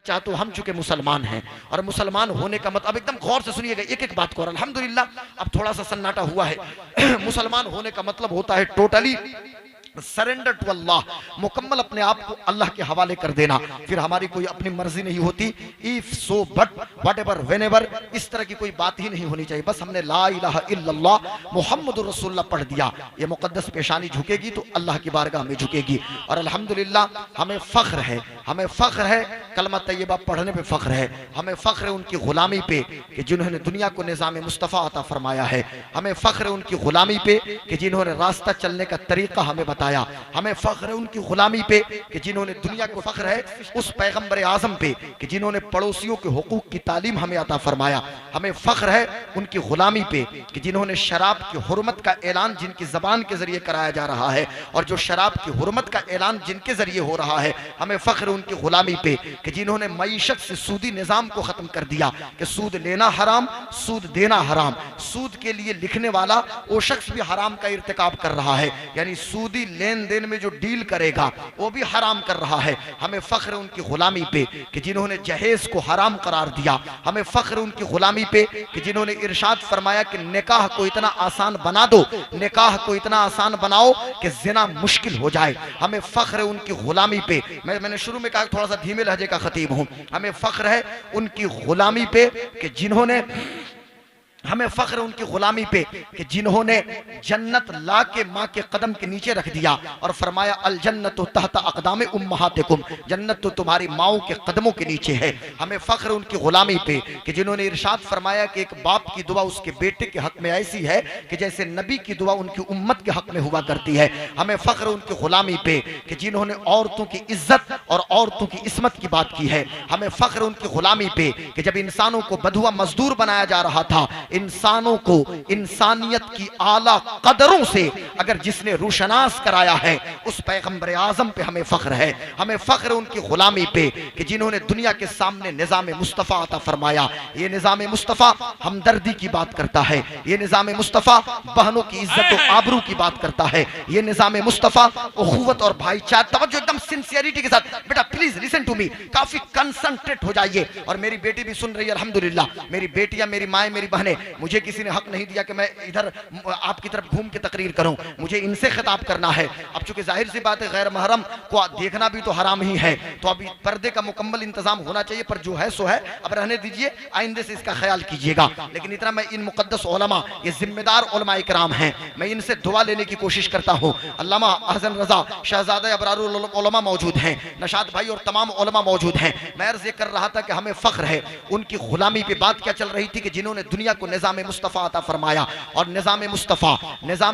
चाह तो हम चूंकि मुसलमान हैं, और मुसलमान होने का मतलब, अब एकदम गौर से सुनिएगा एक एक बात को, और अल्हम्दुलिल्लाह अब थोड़ा सा सन्नाटा हुआ है। मुसलमान होने का मतलब होता है टोटली सरेंडर टू अल्लाह, मुकम्मल अपने आप को अल्लाह के हवाले कर देना, फिर हमारी कोई अपनी मर्जी नहीं होती। If so but what ever when ever, इस तरह की कोई बात ही नहीं होनी चाहिए। बस हमने ला इलाहा इल्लल्लाह मुहम्मदुर रसूलुल्लाह पढ़ दिया, ये मुकद्दस पेशानी झुकेगी तो अल्लाह की बारगाह में झुकेगी। और अल्हम्दुलिल्लाह हमें फ़ख्र है, हमें फ़ख्र है कलमा तैयबा पढ़ने पे फ़ख्र है, हमें फ़ख्र है उनकी ग़ुलामी पे कि जिन्होंने दुनिया को निज़ाम मुस्तफ़ा अता फरमाया है, हमें फ़ख्र है उनकी ग़ुलामी पे कि जिन्होंने रास्ता चलने का तरीक़ा हमें बताया, हमें फ़ख्र है उनकी ग़ुलामी पे कि जिन्होंने दुनिया को, फ़ख्र है उस पैगम्बर आज़म पे कि जिन्होंने पड़ोसियों के हुकूक की तालीम हमें अता फरमाया, हमें फ़ख्र है उनकी ग़ुलामी पे कि जिन्होंने शराब की हुर्मत का ऐलान जिनकी ज़बान के ज़रिए कराया जा रहा है, और जो शराब की हुर्मत का ऐलान जिनके ज़रिए हो रहा है, हमें फ़ख्र है उनकी ग़ुलामी पे कि जिन्होंने मईशत से सूदी निज़ाम को ख़त्म कर दिया कि सूद लेना हराम, सूद देना हराम, सूद के लिए लिखने वाला वो शख्स भी हराम का इर्तिकाब कर रहा है, यानी सूदी लेन देन में जो डील करेगा वो भी हराम कर रहा है। हमें फ़ख्र उनकी ग़ुलामी पे कि जिन्होंने जहेज को हराम करार दिया, हमें फ़ख्र उनकी ग़ुलामी पे कि जिन्होंने इरशाद फरमाया कि निकाह को इतना आसान बना दो, निकाह को इतना आसान बनाओ कि ज़िना मुश्किल हो जाए। हमें फ़ख्र है उनकी ग़ुलामी पे, मैंने शुरू में कहा थोड़ा सा धीमे लहजे का खतीब हूँ, हमें फ़ख्र है उनकी ग़ुलामी पे कि जिन्होंने, हमें फ़ख्र उनकी ग़ुलामी पे कि जिन्होंने जन्नत ला के माँ के कदम के नीचे रख दिया और फरमाया अल जन्नतु तहत अक़दाम उम्महातिकुम, जन्नत तो तुम्हारी माओं के कदमों के नीचे है। हमें फ़ख्र उनकी ग़ुलामी पे कि जिन्होंने इरशाद फरमाया कि एक बाप की दुआ उसके बेटे के हक़ में ऐसी है कि जैसे नबी की दुआ उनकी उम्मत के हक़ में हुआ करती है। हमें फ़ख्र उनकी ग़ुलामी पे कि जिन्होंने औरतों की इज़्ज़त और औरतों की इस्मत की बात की है। हमें फ़ख्र उनकी ग़ुलामी पे कि जब इंसानों को बधुआ मजदूर बनाया जा रहा था, इंसानों को इंसानियत की आला कदरों से अगर जिसने रोशनास कराया है उस पैगंबर आजम पे हमें फ़ख्र है। हमें फ़ख्र उनकी ग़ुलामी पे कि जिन्होंने दुनिया के सामने निज़ाम मुस्तफ़ा अता फरमाया। ये निज़ाम मुस्तफ़ा हमदर्दी की बात करता है, ये निज़ाम मुस्तफ़ा बहनों की इज्जत और आबरू की बात करता है, ये निज़ाम मुस्तफ़ा उख़ुवत और भाईचारा। तवज्जो एकदम सिंसियरिटी के साथ, बेटा प्लीज लिसन टू मी, काफी कंसंट्रेट हो जाइए। और मेरी बेटी भी सुन रही है अल्हम्दुलिल्लाह, मेरी बेटियां, मेरी माएँ, मेरी बहनें, मुझे किसी ने हक नहीं दिया कि मैं इधर आपकी तरफ घूम के तकरीर करूं, मुझे इनसे खिताब करना है। अब चूंकि जाहिर सी बात है गैर महरम को देखना भी तो हराम ही है, तो अभी पर्दे का मुकम्मल इंतजाम होना चाहिए, पर जो है सो है, अब रहने दीजिए, आइंदे से इसका ख्याल कीजिएगा। लेकिन इतना मैं इन मुक़द्दस उलमा, ये जिम्मेदार उलमा इकराम हैं, मैं इनसे दुआ लेने की कोशिश करता हूँ। अल्लामा अहसन रज़ा शहज़ादा अबरारुल उलमा मौजूद हैं, नशाद भाई और तमाम उलमा मौजूद हैं। मैं अर्ज़ कर रहा था कि हमें फ़ख्र है उनकी ग़ुलामी पे। बात क्या चल रही थी कि जिन्होंने दुनिया को निज़ाम मुस्तफ़ा अता फरमाया, और निज़ाम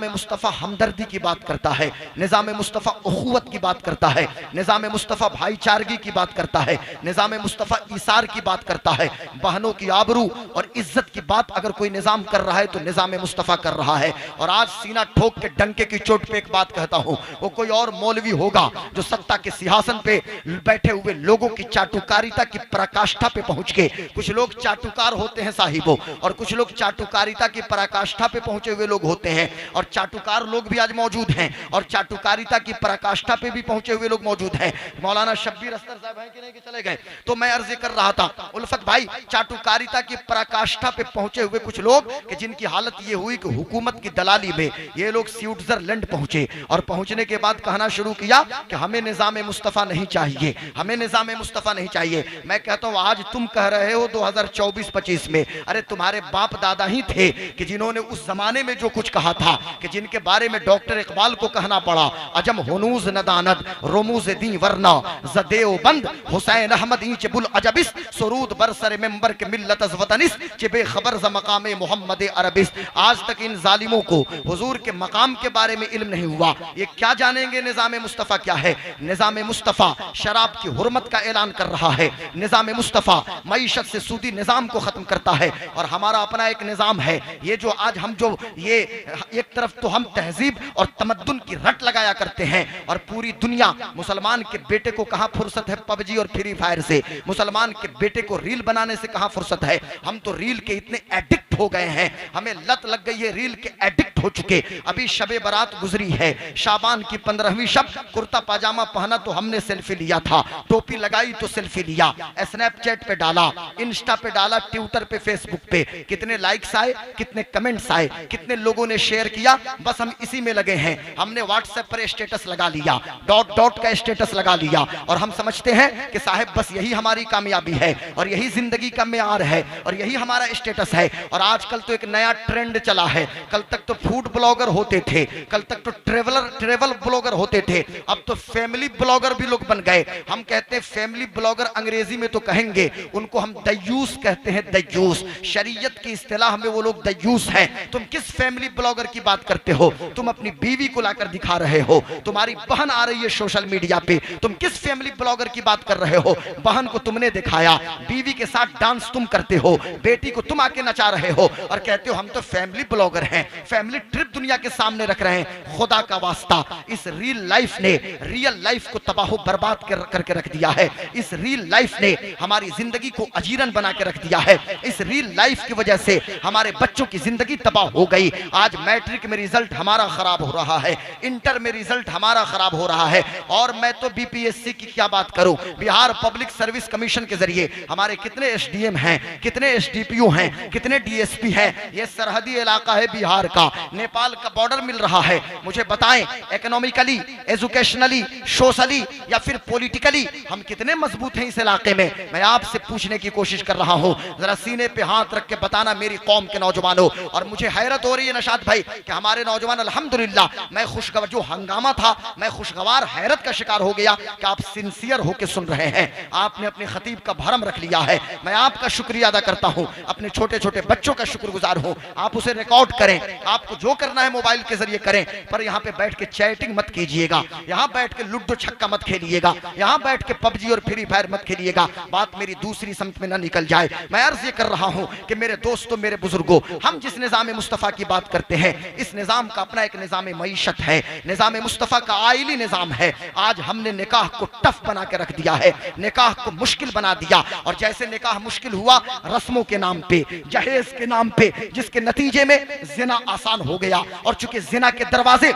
मुस्तफ़ा हमदर्दी की बात करता है, निज़ाम मुस्तफ़ा उख़ुवत की बात करता है, निज़ाम मुस्तफ़ा भाईचारगी की बात करता है, निज़ाम मुस्तफ़ा ईसार की बात करता है, बहनों की आबरू और इज्जत की बात अगर कोई निज़ाम कर रहा है तो निज़ाम मुस्तफ़ा कर रहा है। और आज सीना ठोक के डंके की चोट पे एक बात कहता हूँ, वो कोई और मौलवी होगा जो सत्ता के सिंहासन पे बैठे हुए लोगों की चाटुकारिता की पराकाष्ठा पे पहुंच के, कुछ लोग चाटुकार होते हैं साहिबों, और कुछ लोग चाटुकारिता की पराकाष्ठा पे पहुंचे हुए लोग होते हैं, और चाटुकार लोग भी आज मौजूद हैं और चाटुकारिता की पराकाष्ठा पे भी पहुंचे हुए लोग मौजूद हैं। मौलाना शब्बीर अस्तर साहब हैं कि नहीं कि चले गए? तो मैं अर्ज़ कर रहा था उल्फत भाई, चाटुकारिता की पराकाष्ठा पे पहुंचे हुए कुछ लोग कि जिनकी हालत ये हुई कि हुकूमत की दलाली में ये लोग स्विट्जरलैंड पहुंचे, और पहुंचने के बाद कहना शुरू किया कि हमें निज़ाम मुस्तफ़ा नहीं चाहिए, हमें निज़ाम मुस्तफ़ा नहीं चाहिए। मैं कहता हूं आज तुम कह रहे हो 2024-25 में, अरे तुम्हारे बाप दादा ही थे कि जिन्होंने उस जमाने में जो कुछ कहा था, कि जिनके बारे में डॉक्टर इकबाल को कहना पड़ा, अजम हुनूज नदानत रोमूज दी वरना जदेओ बंद हुसैन अहमद इंच बुल अजबिस सुरूद बरसर मेंबर के मिल्लत वतनिस चिबे खबर ज मकाम मोहम्मद अरबिस। आज तक इन जालिमों को हुजूर के मकाम के बारे में इल्म नहीं हुआ, ये क्या जानेंगे निज़ाम मुस्तफ़ा क्या है। निज़ाम मुस्तफ़ा शराब की हुर्मत का ऐलान कर रहा है, निज़ाम मुस्तफ़ा मईशत से सूदी निज़ाम को ख़त्म करता है, और हमारा अपना एक निज़ाम है। ये जो आज हम जो ये एक तरफ तो हम तहजीब और तमद्दुन की रट लगाया करते हैं, और पूरी दुनिया मुसलमान के बेटे को कहाँ फुर्सत है पबजी और फ्री फायर से, मुसलमान के बेटे को रील बनाने से कहाँ फुर्सत है। हम तो रील के इतने एडिक्ट हो गए हैं, हमें लत लग गई है, रील के एडिक्ट हो चुके। अभी शबे बारात गुजरी है, शाबान की 15वीं शब, कुर्ता पाजामा पहना तो हमने सेल्फी लिया था, टोपी लगाई तो सेल्फी लिया, स्नैपचैट पे डाला, इंस्टा पे डाला, ट्विटर पे, फेसबुक पे, कितने लाइक्स आए, कितने कमेंट्स आए, कितने लोगों ने शेयर किया, बस हम इसी में लगे हैं। हमने व्हाट्सएप पर स्टेटस लगा लिया, डॉट डॉट का स्टेटस लगा लिया, और हम समझते हैं कि साहब बस यही हमारी कामयाबी है और यही जिंदगी का मेयार है और यही हमारा स्टेटस है। और आजकल तो एक नया ट्रेंड चला है, कल तक तो फूड ब्लॉगर होते थे, कल तक तो ट्रेवल ब्लॉगर होते थे, अब तो फैमिली ब्लॉगर भी लोग बन गए। हम कहते हैं फैमिली ब्लॉगर, अंग्रेजी में तो कहेंगे उनको हम दयूस कहते हैं, दयूस। शरीयत की इस्तिलाह में वो लोग दयूस हैं। तुम किस फैमिली ब्लॉगर की बात करते हो? तुम अपनी बीवी को लाकर दिखा रहे हो, तुम्हारी बहन आ रही है सोशल मीडिया पे, तुम किस फैमिली ब्लॉगर की बात कर रहे हो? बहन को तुमने दिखाया, बीवी के साथ डांस तुम करते हो, बेटी को तुम आके नचा रहे हो और कहते हो हम तो फैमिली ब्लॉगर हैं, फैमिली ट्रिप दुनिया के सामने रख रहे हैं। खुदा का वास्ता, इस रियल लाइफ ने रियल लाइफ को तबाह बर्बाद करके रख दिया है। इस रियल लाइफ ने हमारी जिंदगी को अजीरन बना के रख दिया है। इस रियल लाइफ की वजह से हमारे बच्चों की जिंदगी तबाह हो गई। आज मैट्रिक में रिजल्ट हमारा खराब हो रहा है, इंटर में रिजल्ट हमारा खराब हो रहा है, और मैं तो बीपीएससी की क्या बात करूं। बिहार पब्लिक सर्विस कमीशन के जरिए हमारे कितने एसडीएम हैं, कितने एसडीपीओ हैं, कितने डीएसपी हैं। यह सरहदी इलाका है बिहार का, नेपाल का बॉर्डर मिल रहा है। मुझे बताएं, इकोनॉमिकली, एजुकेशनली, सोशली या फिर पॉलिटिकली हम कितने मजबूत हैं इस इलाके में? मैं आपसे पूछने की कोशिश कर रहा हूं, जरा सीने पे हाथ रख के बताना मेरी कौम के नौजवानों। और मुझे हैरत हो रही है नशाद भाई कि हमारे नौजवान अल्हम्दुलिल्लाह, मैं खुशगवार, जो हंगामा था मैं खुशगवार हैरत का शिकार हो गया कि आप सिंसियर होकर सुन रहे हैं, आपने अपने खतीब का भरम रख लिया है। मैं आपका शुक्रिया अदा करता हूं, अपने छोटे छोटे बच्चों का शुक्रगुजार हूं। आप उसे रिकॉर्ड करें, आपको जो करना है मोबाइल के जरिए करें, पर यहाँ पे बैठ के चैटिंग मत कीजिएगा, यहाँ बैठ के लुड्डो छक्का मत खेलिएगा, यहाँ बैठ के पबजी और फ्री फायर मत खेलिएगा। बात मेरी दूसरी समत में न निकल जाए। मैं अर्ज ये कर रहा हूं कि मेरे दोस्तों, मेरे बुजुर्गों, हम जिस निजाम मुस्तफा की बात करते हैं, इस निजाम का अपना एक निजाम मईशत है, निजाम मुस्तफा का आइली निजाम है। आज हमने निकाह को टफ बना के रख दिया है, निकाह को मुश्किल बना दिया। और जैसे निकाह मुश्किल हुआ रस्मों के नाम पे, जहेज के नाम पे, जिसके नतीजे में जिना आसान हो गया। और चूंकि जिना के दरवाजे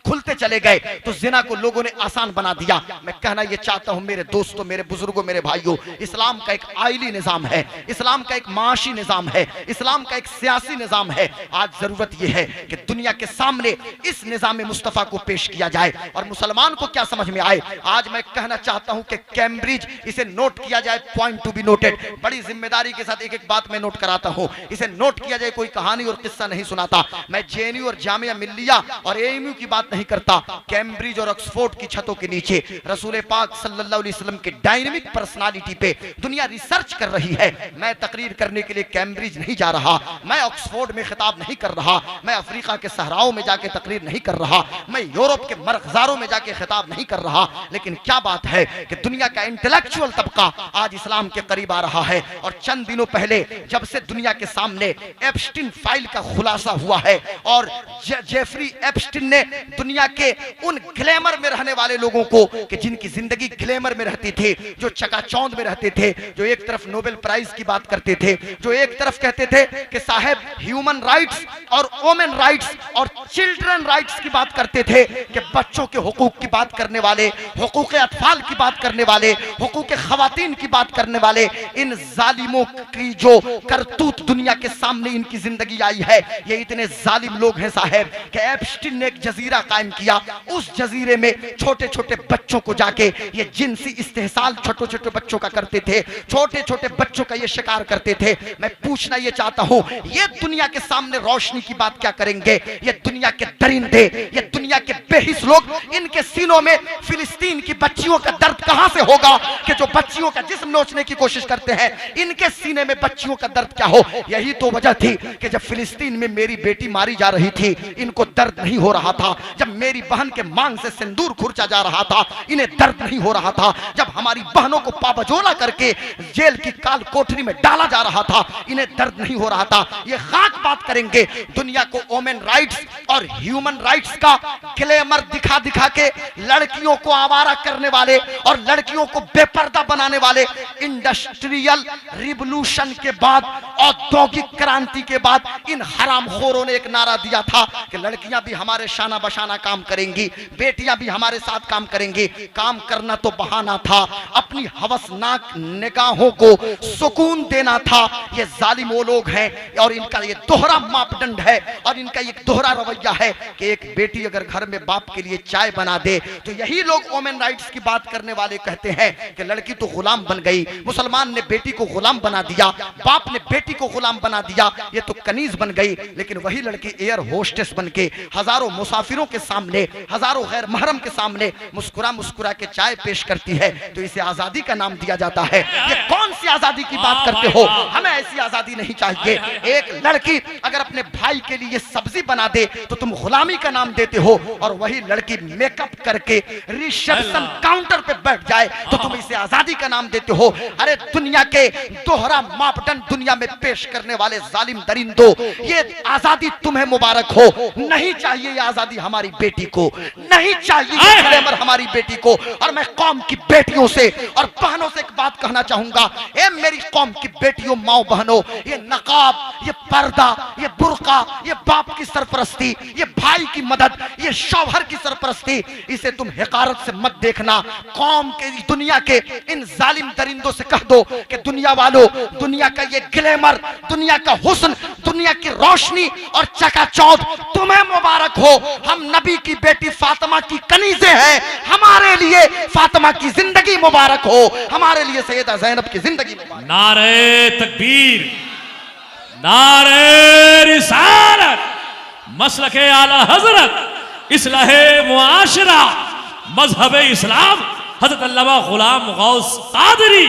खुलते चले गए तो जिना को लोगों ने आसान बना दिया। मैं कहना यह चाहता हूं मेरे दोस्तों, मेरे बुजुर्गों, मेरे भाइयों, इस्लाम का एक आइली निजाम है, इस्लाम का एक माशी निजाम है, इस्लाम का एक सियासी निजाम है। आज जरूरत यह है कि दुनिया के सामने इस निजाम मुस्तफा को पेश किया जाए और मुसलमान को क्या समझ में आए। आज मैं कहना चाहता हूं कि कैम्ब्रिज, इसे नोट किया जाए, पॉइंट टू बी नोटेड। बड़ी जिम्मेदारी के साथ एक एक बात मैं नोट कराता हूं, इसे नोट किया जाए, कोई कहानी और किस्सा नहीं सुनाता। मैं जेएनयू और जामिया मिल्लिया और एएमयू की बात नहीं करता। कैम्ब्रिज और ऑक्सफोर्ड की छतों के नीचे रसूल पाक सल्लल्लाहु अलैहि वसल्लम के डायनामिक पर्सनालिटी पे दुनिया रिसर्च कर रही है। मैं तकरीर करने के लिए कैम्ब्रिज नहीं जा रहा, मैं ऑक्सफोर्ड में खिताब नहीं कर रहा, मैं अफ्रीका के सहराओं में जाके तकरीर नहीं कर रहा, मैं यूरोप के मरग़ज़ारों में जाके खिताब नहीं कर रहा। लेकिन क्या बात है कि दुनिया का इंटेलेक्चुअल तबका आज इस्लाम के करीब आ रहा है। और चंद दिनों पहले जब से दुनिया के सामने एप्स्टीन फाइल का खुलासा हुआ है और जेफरी एप्स्टीन ने दुनिया के उन ग्लैमर में रहने वाले लोगों को, कि जिनकी जिंदगी ग्लैमर में रहती थी, जो चकाचौंध में रहते थे, जो एक तरफ नोबेल प्राइज की बात करते थे, जो एक तरफ कहते थे कि साहब ह्यूमन राइट्स और वुमेन राइट्स और चिल्ड्रन राइट्स की बात करते थे, कि बच्चों के हुकूक की बात करने वाले, हुकूक अतफाल की बात करने वाले, हुकूक खवातीन की बात करने वाले, इन जालिमों की जो करतूत दुनिया के सामने इनकी जिंदगी आई है, ये इतने जालिम लोग हैं साहब कि एप्स्टीन ने एक जजीरा कायम किया। उस जजीरे में छोटे छोटे बच्चों को जाके ये जिनसी इस्तेहसाल छोटे छोटे बच्चों का करते थे, छोटे छोटे बच्चों का ये शिकार करते थे। मैं पूछना ये चाहता हूं, ये दुनिया के सामने रोशनी की बात क्या करेंगे? ये दुनिया के दरिंदे, ये दुनिया के बेहिस लोग, इनके सीनों में फिलिस्तीन की बच्चियों का दर्द कहां से होगा कि जो बच्चियों का जिस्म नोचने की कोशिश करते हैं, इनके सीने में बच्चियों का दर्द क्या हो? यही तो वजह थी कि जब फिलिस्तीन में मेरी बेटी मारी जा रही थी, इनको दर्द नहीं हो रहा था। जब मेरी बहन के मांग से सिंदूर खुरचा जा रहा था इन्हें दर्द नहीं हो रहा था, जब हमारी बहनों को पाबजोला करके जेल की काल कोठरी में डाला जा रहा था इन्हें दर्द नहीं हो रहा था। ये खाक बात करेंगे दुनिया को वोमेन राइट्स और ह्यूमन राइट्स का ग्लैमर दिखा दिखा के लड़कियों को आवारा करने वाले और लड़कियों को बेपर्दा बनाने वाले। इंडस्ट्रियल रिवॉल्यूशन के बाद, औद्योगिक क्रांति के बाद इन हरामखोरों ने एक नारा दिया था कि लड़कियां भी हमारे शाना बशाना काम करेंगी, बेटियां भी हमारे साथ काम करेंगी। काम करना तो बहाना था, अपनी हवसनाक निगाहों को सुकून देना था। ये जालिम वो लोग हैं और इनका ये दोहरा मापदंड है और इनका ये दोहरा रवैया है कि एक बेटी अगर घर में बाप के लिए चाय बना दे तो यही लोग वोमेन राइट्स की बात करने वाले कहते हैं कि लड़की तो गुलाम बन गई। मुसलमान ने बेटी को गुलाम बना दिया, बाप ने बेटी को गुलाम बना दिया, ये तो कनीज बन गई। लेकिन वही लड़की एयर होस्टेस बन के हजारों मुसाफिरों के सामने, हजारों गैर महरम के सामने मुस्कुरा मुस्कुरा के चाय पेश करती है, तो इसे आजादी का नाम दिया जाता है। ये कौन सी आजादी की बात करते हो? हमें ऐसी आजादी नहीं चाहिए। एक लड़की अगर अपने भाई के लिए सब्जी बना दे तो तुम गुलामी का नाम देते हो, और वही लड़की मेकअप करके रिसेप्शन काउंटर पे बैठ जाए तो तुम इसे आजादी का नाम देते हो। अरे दुनिया के दोहरा मापदंड दुनिया में पेश करने वाले जालिम दरिंदो, ये आजादी तुम्हें मुबारक हो। नहीं चाहिए ये आजादी हमारी बेटी को, नहीं चाहिए ये ग्लैमर हमारी बेटी को। और मैं कौम की बेटियों से और बहनों से एक बात कहना चाहूंगा, ए मेरी कौम की बेटियों, माओ बहनों, ये नकाब, ये पर्दा, ये बुर्का, ये बाप की सरपरस्ती, ये भाई की मदद, ये शौहर की सरपरस्ती, इसे तुम हिकारत से मत देखना। कौम के, दुनिया के इन जालिम दरिंदों से कह दो कि दुनिया वालों, दुनिया का ये ग्लैमर, दुनिया का हुस्न, दुनिया की रोशनी और चकाचौंध तुम्हें मुबारक हो। हम नबी की बेटी फातिमा की कनीज़ें हैं, हमारे लिए फातिमा की जिंदगी मुबारक हो, हमारे लिए सैयदा ज़ैनब की जिंदगी मुबारक। नारे तकबीर, नारे रिसालत, मसलके आला हजरत, इस्लाहे मुआशरा, मजहबे इस्लाम, हज़रत अल्लामा गुलाम गौस कादरी।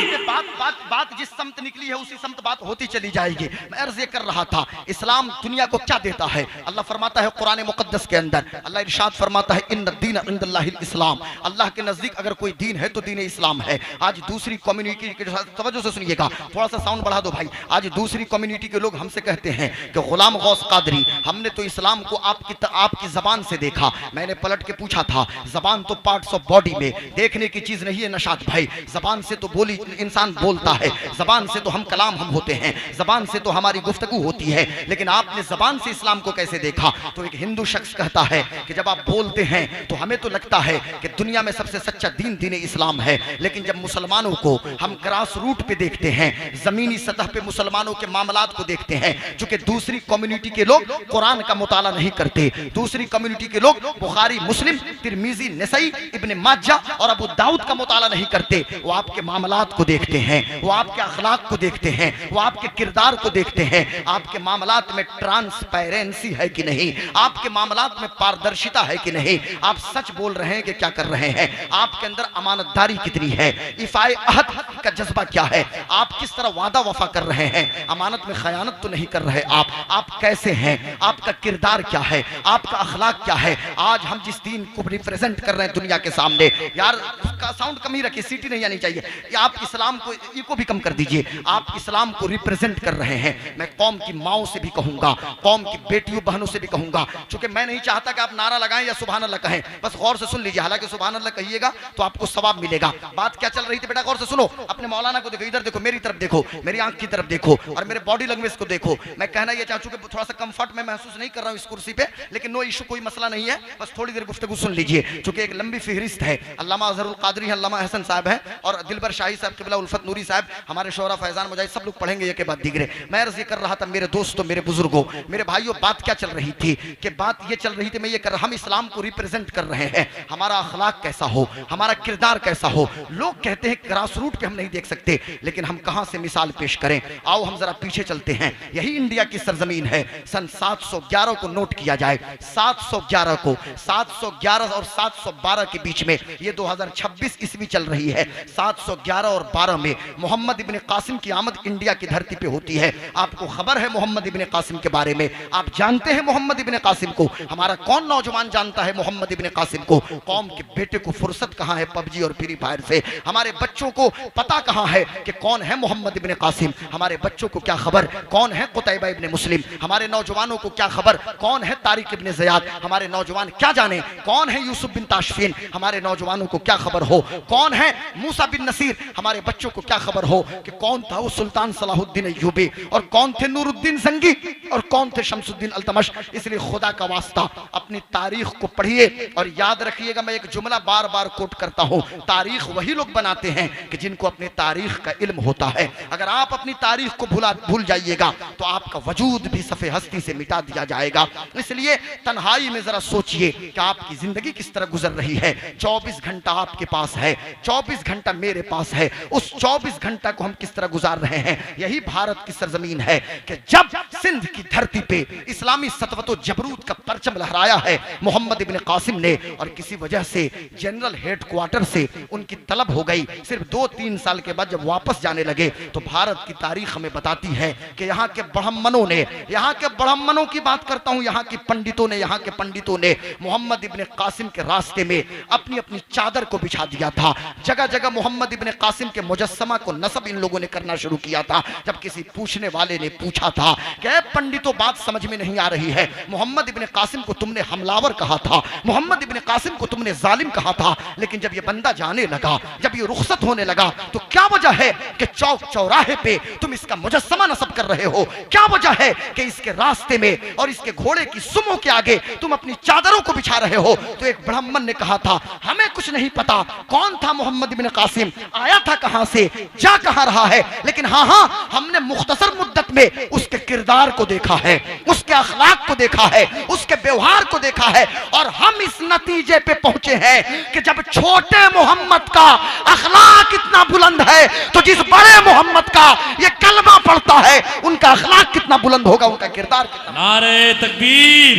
बात जिस समत निकली है उसी समत बात होती चली जाएगी। मैं अर्ज़ ये कर रहा था, इस्लाम दुनिया को क्या देता है? अल्लाह फरमाता है कुरान मुक़द्दस के अंदर, अल्लाह इरशाद फरमाता है इन्न दीन इंदल्लाहिल इस्लाम, अल्लाह के नज़दीक अगर कोई दीन है तो दीन इस्लाम है। आज दूसरी कम्युनिटी के, तवज्जो से सुनिएगा, थोड़ा सा साउंड बढ़ा दो भाई। आज दूसरी कम्युनिटी के लोग हमसे कहते हैं कि गुलाम गौस कादरी, हमने तो इस्लाम को आपकी ज़बान से देखा। मैंने पलट के पूछा था, ज़बान तो पार्ट्स ऑफ बॉडी में देखने की चीज नहीं है नशात भाई। जबान से तो बोली इंसान बोलता है, जबान से तो हम कलाम हम होते हैं, जबान से तो हमारी गुफ्तगू होती है, लेकिन आपने जबान से इस्लाम को कैसे देखा? तो एक हिंदू शख्स कहता है कि जब आप बोलते हैं तो हमें तो लगता है कि दुनिया में सबसे सच्चा दीन दीन इस्लाम है, लेकिन जब मुसलमानों को हम ग्रास रूट पे देखते हैं, जमीनी सतह पे मुसलमानों के मामलात को देखते हैं, चूंकि दूसरी कम्युनिटी के लोग कुरान का मुताला नहीं करते, दूसरी कम्युनिटी के लोग बुखारी, मुस्लिम, तिरमिजी, नसई, इब्ने माजा और अबू दाऊद का मुताला नहीं करते। वो आपके मामलात को देखते हैं, वो आपके अखलाक को देखते हैं, वो आपके किरदार को देखते हैं, आपके मामलात में ट्रांसपेरेंसी है कि नहीं, आपके मामलात में पारदर्शिता है कि नहीं, आप सच बोल रहे हैं कि क्या कर रहे हैं, आपके अंदर अमानतदारी कितनी है, इफ़ाए अहद का जज्बा क्या है, आप किस तरह वादा वफा कर रहे हैं, अमानत में खयानत तो नहीं कर रहे आप कैसे हैं, आपका किरदार क्या है, आपका अखलाक क्या है। आज हम जिस दीन को रिप्रेजेंट कर रहे हैं दुनिया के सामने, यार उसका साउंड कम ही रखिए, सीटी नहीं आनी चाहिए, या आप इस्लाम को इको भी कम कर दीजिए, आप इस्लाम को रिप्रेजेंट कर रहे हैं। मैं कौम की माओ से भी कहूंगा, कौम की बेटियों बहनों से भी कहूंगा, क्योंकि मैं नहीं चाहता कि आप नारा लगाएं या सुभान अल्लाह कहें, बस गौर से सुन लीजिए, हालांकि सुभान अल्लाह कहिएगा तो आपको सवाब मिलेगा। बात क्या चल रही थी बेटा, गौर से सुनो, अपने मौलाना को देखो, इधर देखो, मेरी तरफ देखो, मेरी आंख की तरफ देखो और मेरे बॉडी लैंग्वेज को देखो। मैं कहना यह चाहूँ कि थोड़ा सा कंफर्ट में महसूस नहीं कर रहा हूँ इस कुर्सी पे, लेकिन नो इशू, कोई मसला नहीं है, बस थोड़ी देर गुफ्तगू सुन लीजिए, क्योंकि एक लंबी फहरिस्त है। अल्लामा अजहरुल कादरी है, अल्लामा हसन साहब है और दिलबर शाही साहब, किबला उल्फत नूरी साहब, हमारे शोरा फैजान मुजाहिद, सब लोग पढ़ेंगे एक के बाद दिगरे। मैं अर्ज़ कर रहा था मेरे दोस्तों, मेरे बुजुर्गों, मेरे भाइयों, बात क्या चल रही थी कि बात ये चल रही थी, मैं ये कर रहा, हम इस्लाम को रिप्रेजेंट कर रहे हैं, हमारा अखलाक कैसा हो, हमारा किरदार कैसा हो। लोग कहते हैं ग्रास रूट पे हम नहीं देख सकते, लेकिन हम कहां से मिसाल पेश करें? आओ हम जरा पीछे चलते हैं। यही इंडिया की सरजमीन है, सन 711 को नोट किया जाए, 711 को, 711 और 712 के बीच में, ये 2026 1926 ईस्वी चल रही है। 711 और 12 में मोहम्मद इब्ने कासिम की आमद इंडिया की धरती पे होती है। आपको खबर है मोहम्मद इब्ने कासिम के बारे में? आप जानते हैं मोहम्मद इब्ने कासिम को? हमारा कौन नौजवान जानता है मोहम्मद इब्ने कासिम को? कौम के बेटे को फुर्सत कहाँ है पबजी और फ्री फायर से? हमारे बच्चों को पता कहाँ है कि कौन है मोहम्मद इब्ने कासिम? हमारे बच्चों को क्या खबर कौन है कुतैबा इब्ने मुस्लिम? हमारे नौजवानों को क्या खबर कौन है तारिक इब्ने ज़ियाद? हमारे नौजवान क्या जाने कौन है यूसुफ बिन ताशफीन? हमारे नौजवानों को क्या खबर हो कौन है मूसा बिन नसीर? हमारे बच्चों को क्या खबर हो कि कौन था वो सुल्तान सलाहुद्दीन अय्यूबी, और कौन थे नूरुद्दीन जंगी, और कौन थे शमसुद्दीन अल्तमश? इसलिए खुदा का वास्ता अपनी तारीख को पढ़िए और याद रखिएगा, मैं एक जुमला बार बार कोट करता हूं, तारीख वही लोग बनाते हैं कि जिनको अपनी तारीख का इल्म होता है। अगर आप अपनी तारीख को भूल जाइएगा तो आपका वजूद भी सफ़े हस्ती से मिटा दिया जाएगा। इसलिए तन्हाई में जरा सोचिए कि आपकी जिंदगी किस तरह गुजर रही है। 24 घंटा आपके पास है, 24 घंटा मेरे पास है, उस 24 घंटा को हम किस तरह गुजार रहे हैं? यही भारत की सरजमीन है कि जब सिंध की धरती पे इस्लामी सतवतो जबरूत का परचम लहराया है मोहम्मद इब्ने कासिम ने, और किसी वजह से जनरल हेडक्वार्टर से उनकी तलब हो गई, सिर्फ 2-3 साल के बाद जब वापस जाने लगे तो भारत की तारीख हमें बताती है कि यहाँ के ब्राह्मणों ने, यहाँ के ब्राह्मणों की बात करता हूँ, यहाँ की पंडितों ने, यहाँ के पंडितों ने मोहम्मद इब्ने कासिम के रास्ते में अपनी अपनी चादर को बिछा दिया था। जगह जगह मोहम्मद इब्ने कासिम के मुजस्समा को नस्ब इन लोगों ने करना शुरू किया था। जब किसी पूछने वाले ने पूछा था कि पंडितों बात समझ में नहीं आ रही है, मोहम्मद इब्ने कासिम को तुमने हमलावर कहा था, मोहम्मद इब्ने कासिम को तुमने जालिम कहा था, लेकिन जब ये बंदा जाने लगा, जब ये रुखसत होने लगा, तो क्या वजह है कि चौक चौराहे पे तुम इसका मुजस्समा नस्ब कर रहे हो? क्या वजह है कि इसके रास्ते में और इसके घोड़े की सुमों के आगे तुम अपनी चादरों को बिछा रहे हो? तो एक ब्राह्मण ने कहा था, हमें कुछ नहीं पता कौन था मोहम्मद इब्ने कासिम, आया था कहां से, जा कहां रहा है, लेकिन हाँ हाँ हमने मुख्तसर मुद्दत में उसके किरदार को देखा है, उसके अखलाक को देखा है, उसके व्यवहार को देखा है, और हम इस नतीजे पे पहुंचे हैं कि जब छोटे मोहम्मद का अखलाक इतना बुलंद है तो जिस बड़े मोहम्मद का ये कलमा पढ़ता है उनका अखलाक कितना बुलंद होगा, उनका किरदार कितना। नारे तकबीर,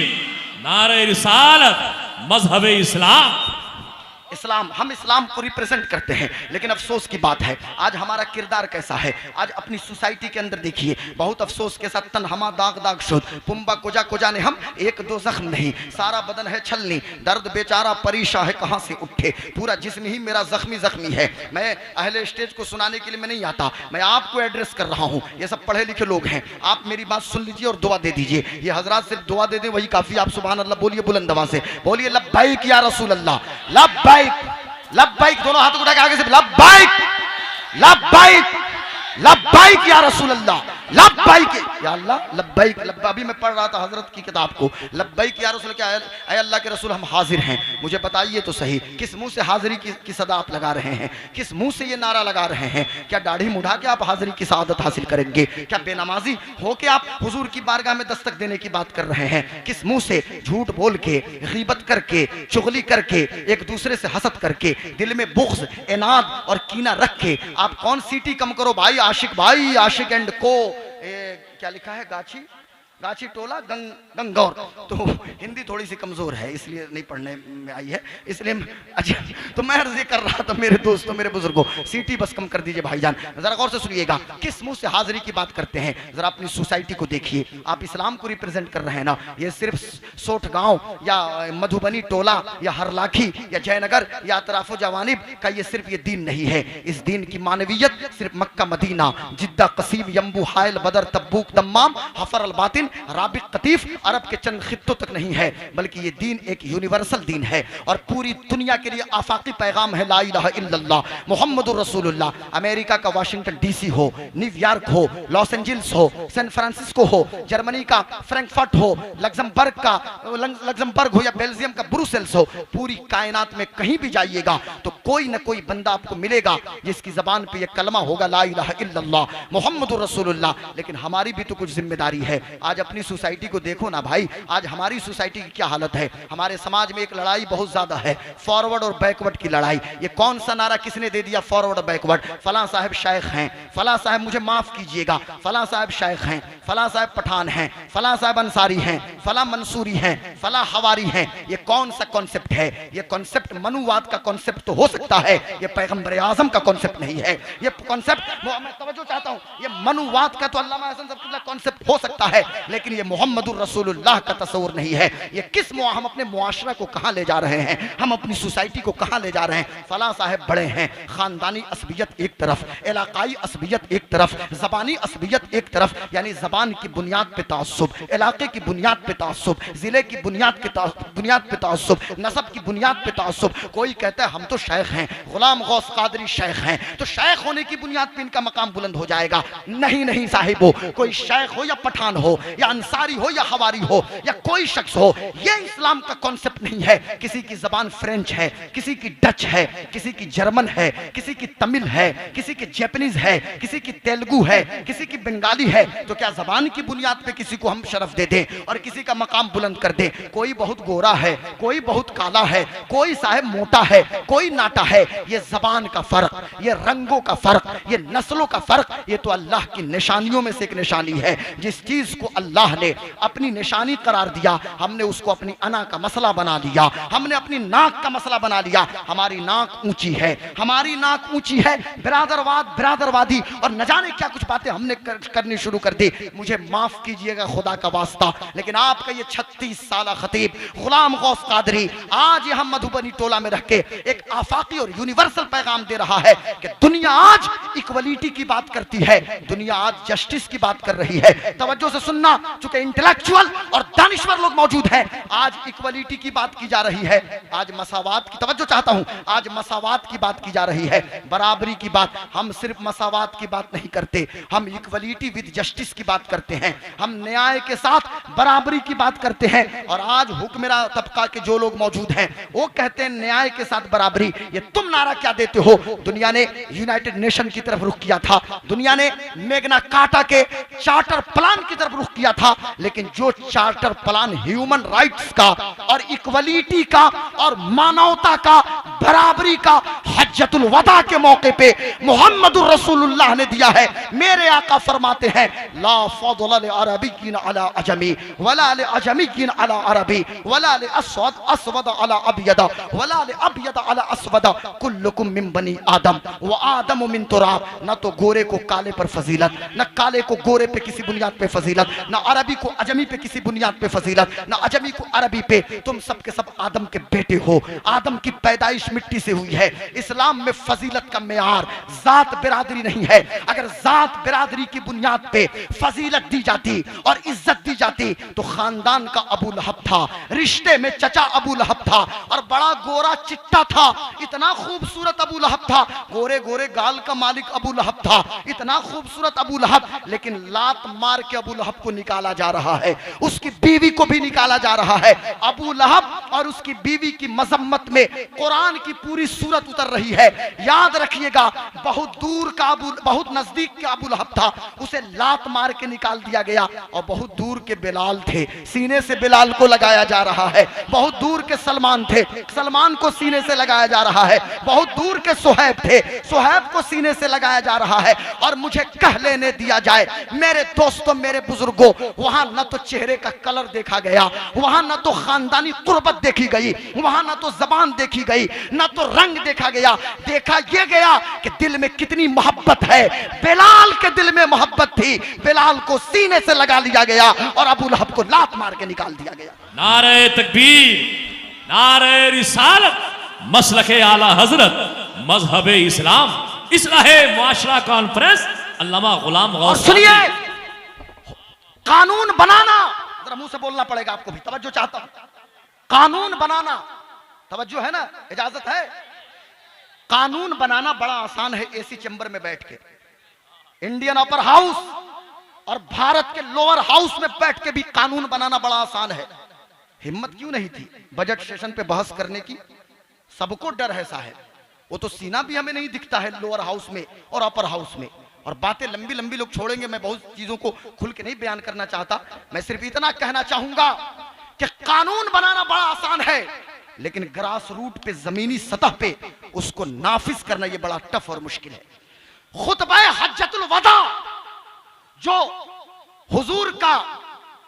नारे रिसालत, मजहबे इस्लाम। इस्लाम, हम इस्लाम को रिप्रेजेंट करते हैं, लेकिन अफसोस की बात है आज हमारा किरदार कैसा है। आज अपनी सोसाइटी के अंदर देखिए, बहुत अफसोस के साथ तन हमा दाग दाग शुद्ध पुम्बा कोजा कोजा ने हम, एक दो जख्म नहीं, सारा बदन है छलनी, दर्द बेचारा परेशान है कहाँ से उठे, पूरा जिस्म ही मेरा जख्मी जख्मी है। मैं अहले स्टेज को सुनाने के लिए मैं नहीं आता, मैं आपको एड्रेस कर रहा हूँ, ये सब पढ़े लिखे लोग हैं, आप मेरी बात सुन लीजिए और दुआ दे दीजिए। ये हजरात सिर्फ दुआ दे दें वही काफी। आप सुभान अल्लाह बोलिए बुलंद आवाज़ से, बोलिए लब्बैक या रसूल अल्लाह, लब्बैक लब्बैक, दोनों हाथों को उठा के आगे से लब्बैक लब्बैक लब्बैक या रसूल अल्लाह, लब्बैक या अल्लाह, लब्बैक लब्बैक। अभी मैं पढ़ रहा था हजरत की किताब को, लब्बैक या रसूल, क्या है अल्लाह के रसूल हम हाजिर हैं, मुझे बताइए तो सही किस मुंह से हाजिरी की सदा आप लगा रहे हैं, किस मुंह से ये नारा लगा रहे हैं? क्या दाढ़ी मुढ़ा के आप हाजिरी की सआदत हासिल करेंगे? क्या बेनमाजी हो के आप हुजूर की बारगाह में दस्तक देने की बात कर रहे हैं? किस मुंह से झूठ बोल के, गीबत करके, चुगली करके, एक दूसरे से हसद करके, दिल में बुग़्ज़, इनाद और कीना रख के आप कौन सीटी कम करो भाई, आशिक भाई, आशिक एंड को, क्या लिखा है, गाची टोला गंगौर। तो हिंदी थोड़ी सी कमजोर है इसलिए नहीं पढ़ने में आई है, इसलिए अच्छा, तो मैं अर्ज़ कर रहा था मेरे दोस्तों, मेरे बुजुर्गों, सीटी बस कम कर दीजिए भाईजान। जरा गौर से सुनिएगा, किस मुंह से हाजिरी की बात करते हैं? जरा अपनी सोसाइटी को देखिए, आप इस्लाम को रिप्रेजेंट कर रहे हैं ना, ये सिर्फ सोठ गांव या मधुबनी टोला या हरलाखी या जयनगर या अतराफो जवानिब का ये सिर्फ ये दीन नहीं है। इस दीन की मानवियत सिर्फ मक्का, मदीना, जिद्दा, कसीम, यम्बू, हायल, बदर, तब्बूक, दम्माम, हफर अल बातिन, राबिक, कतीफ, अरब के चंद खित्तों तक नहीं है, बल्कि ये दीन एक यूनिवर्सल दीन है और पूरी दुनिया के लिए आफाकी पैगाम है, ला इलाहा इल्लल्लाह मुहम्मदुर रसूलुल्लाह। अमेरिका का वाशिंगटन डीसी हो, न्यूयॉर्क हो, लॉस एंजल्स हो, सैन फ्रांसिस्को हो, जर्मनी का फ्रैंकफर्ट हो, लग्जमबर्ग हो या बेल्जियम का ब्रुसेल्स हो, पूरी कायनात में कहीं भी जाइएगा तो कोई ना कोई बंदा आपको मिलेगा जिसकी जबान पे ये कलमा होगा, ला इलाहा इल्लल्लाह मुहम्मदुर रसूलुल्लाह। लेकिन हमारी भी तो कुछ जिम्मेदारी है। आज अपनी सोसाइटी को देखो ना भाई, आज हमारी सोसाइटी की क्या हालत है। हमारे समाज में एक लड़ाई बहुत ज्यादा है, फॉरवर्ड और बैकवर्ड की लड़ाई। ये कौन सा नारा किसने दे दिया, फॉरवर्ड और बैकवर्ड। फला साहब शेख हैं, फला साहब मुझे माफ कीजिएगा, फला साहब शेख हैं, फला साहब पठान हैं, फला साहब अंसारी हैं, फला मंसूरी हैं, फला हवारी हैं। ये कौन सा कॉन्सेप्ट है? ये कॉन्सेप्ट मनुवाद का कॉन्सेप्ट तो हो सकता है, ये पैगंबर आजम का कॉन्सेप्ट नहीं है। ये कॉन्सेप्ट मैं तवज्जो चाहता हूं, ये मनुवाद का तो अल्लामा हसन सबकी कॉन्सेप्ट हो सकता है, लेकिन ये मोहम्मदुर रसूलुल्लाह का तस्वुर नहीं है। ये किस हम अपने मुआशरा को कहां ले जा रहे हैं, हम अपनी सोसाइटी को कहां ले जा रहे हैं। फला साहब बड़े हैं, खानदानी असबियत एक तरफ, इलाकाई असबियत एक तरफ, ज़बानी असबियत एक तरफ, यानी ज़बान की बुनियाद पे तासुब, इलाके की बुनियाद पे तासुब, ज़िले की बुनियाद पे तासुब, नसब की बुनियाद पे तासुब। कोई कहता है हम तो शेख हैं, गुलाम गौस कादरी शेख हैं, तो शेख होने की बुनियाद पे इनका मकाम बुलंद हो जाएगा। नहीं नहीं साहिबो, कोई शेख हो या पठान हो या अंसारी हो या हवारी हो या कोई शख्स हो, ये इस्लाम का कॉन्सेप्ट नहीं है। किसी की जबान फ्रेंच है, किसी की डच है, किसी की जर्मन है, किसी की तमिल है, किसी की जैपनीज है, किसी की तेलुगु है, किसी की बंगाली है, तो क्या जबान की बुनियाद पे किसी को हम शरफ दे दें और किसी का मकाम बुलंद कर दें? कोई बहुत गोरा है, कोई बहुत काला है, कोई साहब मोटा है, कोई नाटा है। ये जबान का फर्क, ये रंगों का फर्क, ये नस्लों का फर्क, ये तो अल्लाह की निशानियों में से एक निशानी है। जिस चीज को अल्लाह ने अपनी निशानी करार दिया, हमने उसको अपनी अना का मसला बना लिया, हमने अपनी नाक का मसला बना लिया। हमारी नाक ऊंची है, हमारी नाक ऊंची है, बिरादरवाद, बिरादरवादी और न जाने क्या कुछ बातें हमने करनी शुरू कर दी। मुझे माफ कीजिएगा खुदा का वास्ता, लेकिन आपका ये 36 साल खतीब गुलाम गौस कादरी आज यहां मधुबनी टोला में रह के एक आफाकी और यूनिवर्सल पैगाम दे रहा है कि दुनिया आज इक्वलिटी की बात करती है, दुनिया आज जस्टिस की बात कर रही है। तवज्जो से सुनना, चूंकि इंटेलेक्चुअल और दानिश्वर लोग मौजूद हैं, आज इक्वलिटी की बात की जा रही है, आज मसावात की, तवज्जो चाहता हूं, आज मसावात की बात की जा रही है, बराबरी की बात। हम सिर्फ मसावात की बात नहीं करते, हम इक्वलिटी विद जस्टिस की बात करते हैं, हम न्याय के साथ बराबरी की बात करते हैं। और आज हुक्मरान तबका के जो लोग मौजूद हैं वो कहते हैं न्याय के साथ बराबरी। ये तुम नारा क्या देते हो? दुनिया ने यूनाइटेड नेशन की तरफ रुख किया था, दुनिया ने मेगना कार्टा के चार्टर प्लान की तरफ रुख किया था, लेकिन जो चार्टर प्लान ह्यूमन राइट्स का और इक्वलिटी का और मानवता का, बराबरी का, हज्जतुल वदा के मौके पे मोहम्मदुर रसूलुल्लाह ने दिया है। मेरे आका फरमाते हैं ला फज़ला लि अरबिय्यिन अला अजमी वला लि अजमिय्यिन अला अरबी वला लि अस्वद अला अबयद वला लि अबयद अला अस्वद कुल्लुकुम मिन बनी आदम व आदम मिन तुराब। न तो गोरे को काले पर फजीलत, न काले को गोरे पे किसी बुनियाद पे फजीलत, न अरबी को अजमी पे किसी बुनियाद पे फजीलत, न अजमी को अरबी पे। तुम सब के सब आदम के बेटे हो, आदम की पैदाइश मिट्टी से हुई है। इस्लाम में फजीलत का मेयार जात बिरादरी नहीं है। अगर जात बिरादरी की बुनियाद पे फजीलत दी जाती और इज्जत दी जाती तो खानदान का अबू लहब था, रिश्ते में चचा अबू लहब था और बड़ा गोरा चिट्टा था, इतना खूबसूरत अबू लहब था, गोरे गोरे गाल का मालिक अबू लहब था, इतना खूबसूरत अबू लहब। लेकिन लात मार के अबू लहब को निकाला जा रहा है, उसकी बीवी को भी निकाला जा रहा है। अबू लहब और उसकी बीवी की मजम्मत में कुरान की पूरी सूरत उतर रही है। याद रखिएगा, बहुत दूर का बहुत नजदीक का अबू लहब था, उसे लात मार के निकाल दिया गया। और बहुत दूर के बिलाल थे, सीने से बिलाल को लगाया जा रहा है। बहुत दूर के सलमान थे, सलमान को सीने से लगाया जा रहा है। बहुत दूर के सुहैब थे, सुहैब को सीने से लगाया जा रहा है। और मुझे कह लेने दिया जाए मेरे दोस्तों, मेरे बुजुर्गों, वहां न तो चेहरे का कलर देखा गया, वहां न तो खानदानी कुर्बत देखी गई, वहां न तो जबान देखी गई, न तो रंग देखा गया। देखा यह गया कि दिल में कितनी मोहब्बत है। बिलाल के दिल में मोहब्बत थी, बिलाल को सीने से लगा लिया गया और अबू लहब को लात मार के निकाल दिया गया। नारे तकबीर, नारे रिसालत, मसलके आला हजरत, मजहबे इस्लाम, इस्लाहे मुआशरा कॉन्फ्रेंस, अल्लामा गुलाम गौस। सुनिए, कानून बनाना, जरा मुंह से बोलना पड़ेगा आपको भी, तवज्जो चाहता हूं। कानून बनाना, तवज्जो है ना, इजाजत है। कानून बनाना बड़ा आसान है, एसी चैम्बर में बैठ के। इंडियन अपर हाउस और भारत के लोअर हाउस में बैठ के भी कानून बनाना बड़ा आसान है। हिम्मत क्यों नहीं थी बजट सेशन पे बहस करने की? सबको डर है साहब, वो तो सीना भी हमें नहीं दिखता है लोअर हाउस में और अपर हाउस में। और बातें लंबी लंबी लोग छोड़ेंगे, मैं बहुत चीजों को खुल के नहीं बयान करना चाहता। मैं सिर्फ इतना कहना चाहूंगा कि कानून बनाना बड़ा आसान है, लेकिन ग्रास रूट पे, जमीनी सतह पे उसको नाफिज करना ये बड़ा टफ और मुश्किल है। खुतबा हज्जतुल वदा जो हुजूर का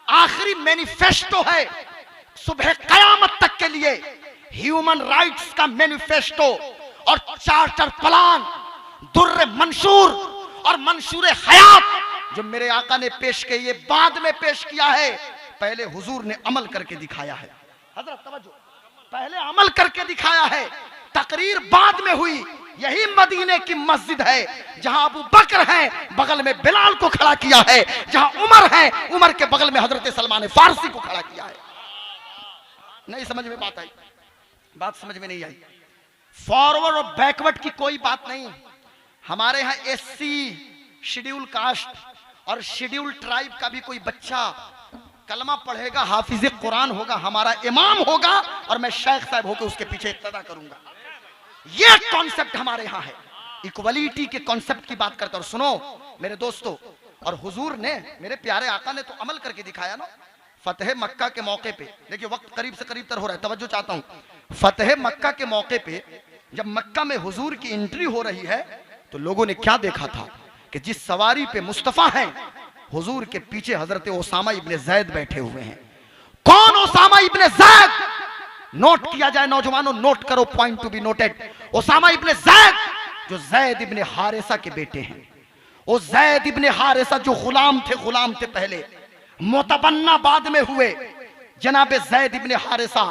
आखिरी मैनिफेस्टो है सुबह कयामत तक के लिए, ह्यूमन राइट्स का मैनिफेस्टो और चार्टर प्लान, दुर्र मंशूर और मंशूर हयात जो मेरे आका ने पेश किए, ये बाद में पेश किया है, पहले हुजूर ने अमल करके दिखाया है। हजरत तवज्जो, पहले अमल करके दिखाया है, तकरीर बाद में हुई। यही मदीने की मस्जिद है जहां अबू बकर है, बगल में बिलाल को खड़ा किया है, जहां उमर है, उमर के बगल में हजरत सलमान फारसी को खड़ा किया है। नहीं समझ में बात आई? बात समझ में नहीं आई? फॉरवर्ड और बैकवर्ड की कोई बात नहीं। हमारे यहाँ एससी, शेड्यूल कास्ट और शेड्यूल ट्राइब का भी कोई बच्चा कलमा पढ़ेगा, हाफिज कुरान होगा, हमारा इमाम होगा और मैं शेख साहब होकर उसके पीछे इक्तदा करूंगा। ये कॉन्सेप्ट हमारे यहाँ है, इक्वलिटी के कॉन्सेप्ट की बात करते। और सुनो मेरे दोस्तों, और हुजूर ने, मेरे प्यारे आका ने तो अमल करके दिखाया ना। फतेह मक्का के मौके पे, देखिए वक्त करीब से करीब तर हो रहा है, तवज्जो चाहता हूं। फतेह मक्का के मौके पे जब मक्का में हुजूर की एंट्री हो रही है तो लोगों ने क्या देखा था कि जिस सवारी पे मुस्तफा हैं, हुजूर के पीछे हजरत ओसामा इब्ने जैद बैठे हुए हैं। कौन ओसामा इब्ने जैद? नोट किया जाए नौजवानों, नोट करो, point to be noted. Osama इब्ने जैद जो जैद इब्ने हारिसा के बेटे हैं। वो जैद इब्ने हारिसा जो गुलाम थे पहले, मुतबन्ना बाद में हुए। जनाबे जैद इब्ने हारिसा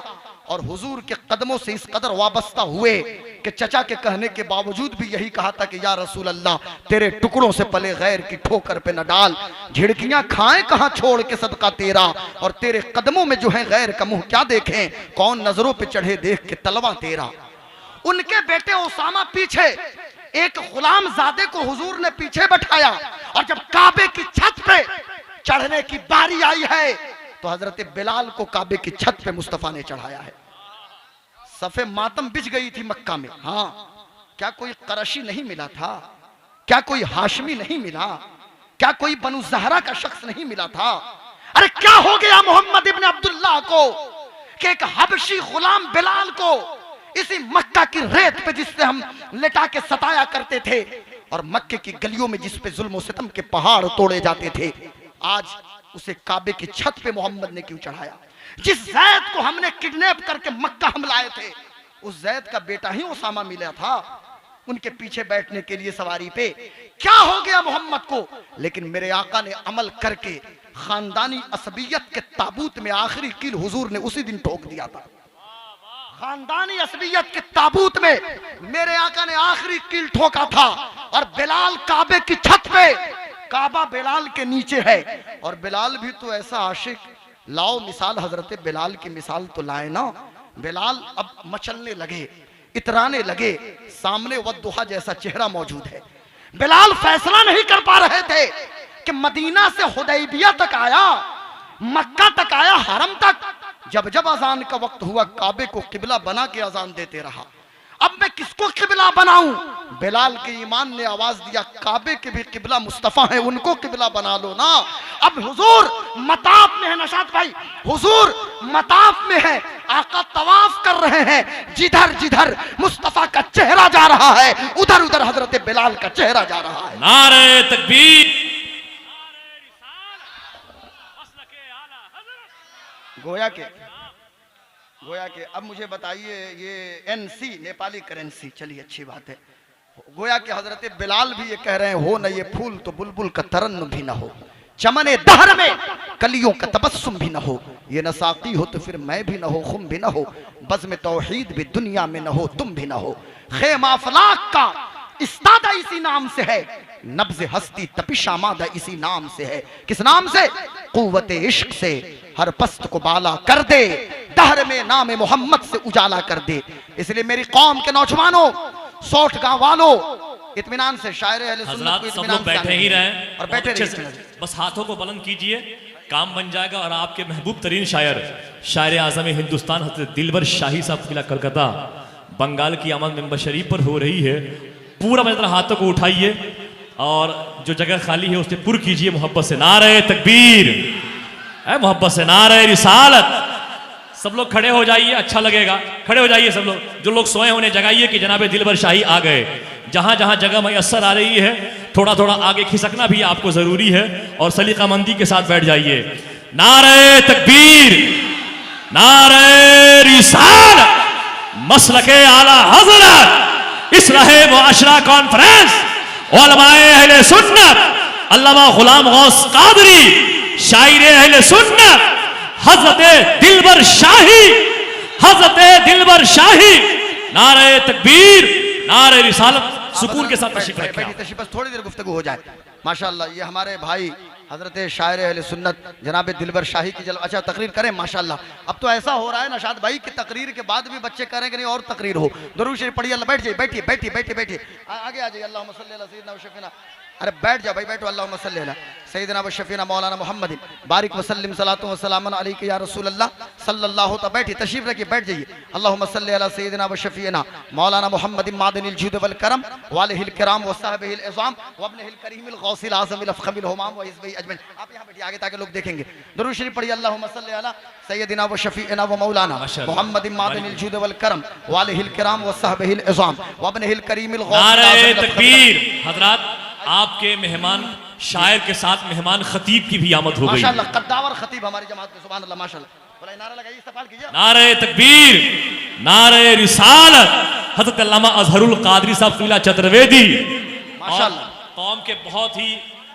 और हुजूर के कदमों से इस कदर वाबस्ता हुए कि चचा के कहने के बावजूद भी यही कहा था कि या रसूल अल्लाह, तेरे टुकड़ों से पले गैर की ठोकर पे न डाल, झिड़कियां खाएं कहां छोड़ के सदका तेरा, और तेरे कदमों में जो है गैर का मुंह क्या देखें, कौन नजरों पे चढ़े देख के तलवा तेरा। उनके बेटे ओसामा पीछे, एक गुलाम जादे को हुजूर ने पीछे बैठाया, और जब काबे की छत पे चढ़ने की बारी आई है तो हजरत बिलाल को काबे की छत पे मुस्तफा ने चढ़ाया है। सफे मातम बिछ गई थी मक्का में। हाँ, क्या कोई करशी नहीं मिला था? क्या कोई हाशमी नहीं मिला? क्या कोई बनु जहरा का शख्स नहीं मिला था? अरे क्या हो गया मोहम्मद इब्न अब्दुल्लाह को कि एक हबशी गुलाम बिलाल को इसी मक्का की रेत पे जिससे हम लेटा के सताया करते थे, और मक्के की गलियों में जिस पे जुल्म सितम के पहाड़ तोड़े जाते थे, आज उसे काबे की छत पे मोहम्मद ने क्यों चढ़ाया? जिस जैद को हमने किडनैप करके मक्का हम लाए थे, उस जैद का बेटा ही ओसामा मिला था उनके पीछे बैठने के लिए सवारी पे। क्या हो गया मोहम्मद को? लेकिन मेरे आका ने अमल करके खानदानी असबियत के ताबूत में आखिरी कील हुजूर ने उसी दिन ठोक दिया था। खानदानी असबियत के ताबूत में मेरे आका ने आखिरी कील ठोका था, और बिलाल काबे की छत पे, काबा बिलाल के नीचे है, और बिलाल भी तो ऐसा आशिक, लाओ मिसाल, हजरत बिलाल की मिसाल तो लाए ना। बिलाल अब मचलने लगे, इतराने लगे, सामने वद्दुहा जैसा चेहरा मौजूद है। बिलाल फैसला नहीं कर पा रहे थे कि मदीना से हुदैबिया तक आया, मक्का तक आया, हरम तक। जब जब अजान का वक्त हुआ, काबे को किबला बना के अजान देते रहा। अब मैं किसको किबला बनाऊं? बिलाल के ईमान ने आवाज दिया, काबे के भी किबला मुस्तफा है, उनको किबला बना लो ना। अब हुजूर मताफ में है, नशात भाई, हुजूर मताफ में है, आका तवाफ कर रहे हैं, जिधर जिधर मुस्तफा का चेहरा जा रहा है, उधर उधर हजरत बिलाल का चेहरा जा रहा है। नारे तकबीर। गोया के अब मुझे बताइए, ये एनसी नेपाली करेंसी, चलिए अच्छी बात है। गोया के हजरत बिलाल भी ये कह रहे हैं, हो न ये फूल तो बुलबुल का तरन्नुम भी न हो, चमने दहर में कलियों का तबस्सुम भी न हो, ये न साकी हो तो फिर मैं भी न हो, खुम भी न हो, बज़्म तौहीद भी दुनिया में न हो, तुम भी न हो। खेमा फलाक का इस्तादा इसी नाम से है, नब्ज़ हस्ती तपिश आमादा इसी नाम से है। किस नाम से? कुव्वत इश्क से हर पस्त को बाला कर दे, दहर में नाम मोहम्मद से उजाला कर दे। इसलिए मेरी कौम के नौजवानों, सोठ गांव वालों, इत्मीनान से शायर अहले सुन्नत को इत्मीनान से बैठे ही रहें और बैठे रहिए, बस हाथों को बुलंद कीजिए, काम बन जाएगा। और आपके महबूब तरीन शायर, शायर आज़म हिंदुस्तान हज़रत दिलबर शाही साहब किला कलकत्ता, बंगाल की आमद मेंबर शरीफ पर हो रही है। पूरा मतलब हाथों को उठाइए और जो जगह खाली है उसे पुर कीजिए मोहब्बत से। नारे तकबीर है, मोहब्बत से नारे रिसालत। सब लोग खड़े हो जाइए, अच्छा लगेगा। खड़े हो जाइए सब लोग। जो लोग सोए उन्हें जगाइए कि जनाब दिलबर शाही आ गए। जहां जहां जगह मैसर आ रही है थोड़ा थोड़ा आगे खिसकना भी आपको जरूरी है और सलीकामंदी के साथ बैठ जाइए। नारे तकबीर, नारे रिसालत, मसलके आला हज़रत, इस्लाहे मुआशरा कॉन्फ्रेंस, उलमाए अहले सुन्नत, अल्लामा गुलाम गौस कादरी, शायर अहले सुन्नत, हजरत दिलबर शाही, हजरत दिलबर शाही। नारे तकबीर, नारे रिसालत। सुकून के साथ तशरीफ रखिए। तशरीफ बस थोड़ी देर गुफ्तगू हो जाए। माशाअल्लाह ये हमारे भाई हजरत शायर अहले सुन्नत जनाब दिलबर शाही की अच्छा तकरीर करें माशाअल्लाह। अब तो ऐसा हो रहा है नशाद भाई कि तकरीर के बाद भी बच्चे कह रहे हैं कि नहीं और तकरीर हो। दुरूद शरीफ पढ़िए। बैठ जाइए, बैठिए बैठिए बैठिए बैठिए, आगे आ जाइए। अल्लाहुम्मा सल्ली अला सय्यिदना व शफीना। अरे बैठ जाओ भाई, बैठो। अल्लाहुम्मा सल्ली अला सय्यिदना व शफीना मौलाना मुहम्मदिन बारिक वसल्लिम सलातु व सलामन अलैका या रसूल अल्लाह सल्लल्लाहु। तो बैठिए, तशरीफ रखिए, बैठ जाइए। अल्लाहुम्मा सल्ली अला सय्यिदना व शफीना मौलाना मुहम्मदिन मादनिल जुद वल करम व आलिहिल किराम व साहबिहिल इज़ाम व इब्निहिल करीमिल गौसिल आज़मिल अफ़ख़मिल हुमाम व हिज़्बिही अजमईन। आप यहाँ बैठिए आगे ताकि लोग देखेंगे। दुरूद शरीफ पढ़िए। अल्लाहुम्मा सल्ली अला सय्यिदना व शफीना व मौलाना मुहम्मदिन मादनिल जुद वल करम व आलिहिल किराम व साहबिहिल इज़ाम व इब्निहिल करीमिल गौसिल नारे तकबीर। हजरात, आपके मेहमान शायर के साथ मेहमान खतीब की भी आमद हो गई। माशाअल्लाह कद्दावर खतीब हमारी जमात के, सुभान अल्लाह माशाअल्लाह। बोला नारा लगाइए, इस्तक़बाल कीजिए। नारे तकबीर, नारे रिसालत, हज़रत अल्लामा अज़हरुल क़ादरी साहब क़िला चतुर्वेदी माशाअल्लाह, कौम के बहुत ही